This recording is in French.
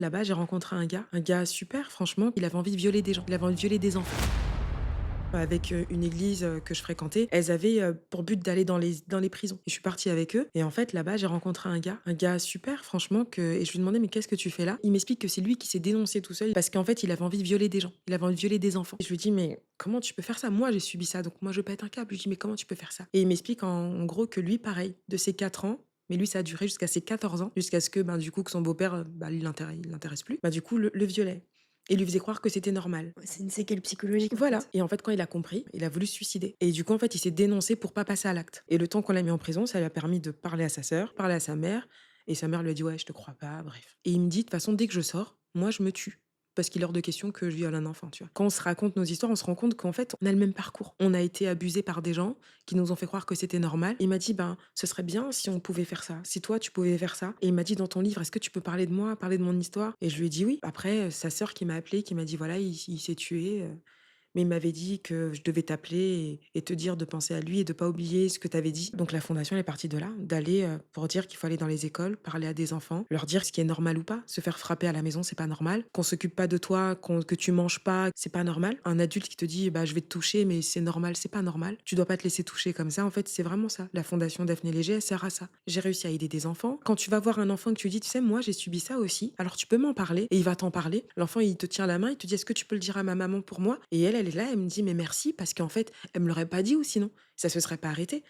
Là-bas, j'ai rencontré un gars super, franchement, il avait envie de violer des gens, il avait envie de violer des enfants. Avec, une église, que je fréquentais, elles avaient, pour but d'aller dans les prisons et je suis partie avec eux et en fait, là-bas, j'ai rencontré un gars super franchement que et je lui demandais: «Mais qu'est-ce que tu fais là?» Il m'explique que c'est lui qui s'est dénoncé tout seul parce qu'en fait, il avait envie de violer des gens, il avait envie de violer des enfants et je lui dis: «Mais comment tu peux faire ça? Moi, j'ai subi ça, donc moi, je pète un câble». Je lui dis: «Mais comment tu peux faire ça?» Et il m'explique en gros que lui, pareil, de ses 4 ans, mais lui, ça a duré jusqu'à ses 14 ans, jusqu'à ce que, ben, du coup, que son beau-père, bah, il l'intéresse plus, bah, du coup, le violait et lui faisait croire que c'était normal. Ouais, c'est une séquelle psychologique, en Voilà fait. et en fait, quand il a compris, il a voulu se suicider et du coup, en fait, il s'est dénoncé pour pas passer à l'acte et le temps qu'on l'a mis en prison, ça lui a permis de parler à sa sœur, parler à sa mère et sa mère lui a dit: «Ouais, je te crois pas», bref et il me dit: «De toute façon, dès que je sors, moi, je me tue». Parce qu'il est hors de question que je viole un enfant, tu vois? Quand on se raconte nos histoires, on se rend compte qu'en fait, on a le même parcours. On a été abusés par des gens qui nous ont fait croire que c'était normal. Il m'a dit: «Ben, ce serait bien si on pouvait faire ça, si toi, tu pouvais faire ça» et il m'a dit: «Dans ton livre, est-ce que tu peux parler de moi, parler de mon histoire?» et je lui ai dit: «Oui». Après, sa sœur qui m'a appelé, qui m'a dit: «Voilà, il s'est tué, mais il m'avait dit que je devais t'appeler et te dire de penser à lui et de pas oublier ce que tu avais dit». Donc la fondation elle est partie de là, d'aller, pour dire qu'il faut aller dans les écoles, parler à des enfants, leur dire ce qui est normal ou pas. Se faire frapper à la maison, c'est pas normal. Qu'on s'occupe pas de toi, que tu manges pas, c'est pas normal. Un adulte qui te dit: «Bah, je vais te toucher, mais c'est normal», c'est pas normal. Tu dois pas te laisser toucher comme ça. En fait, c'est vraiment ça. La fondation Daphné Léger, elle sert à ça. J'ai réussi à aider des enfants. Quand tu vas voir un enfant que tu lui dis: «Tu sais, moi, j'ai subi ça aussi, alors tu peux m'en parler» et il va t'en parler. L'enfant, il te tient la main, il te dit: «Est-ce que tu peux le dire à ma maman pour moi?» et elle est là, elle me dit: «Mais merci» parce qu'en fait, elle me l'aurait pas dit ou sinon, ça se serait pas arrêté.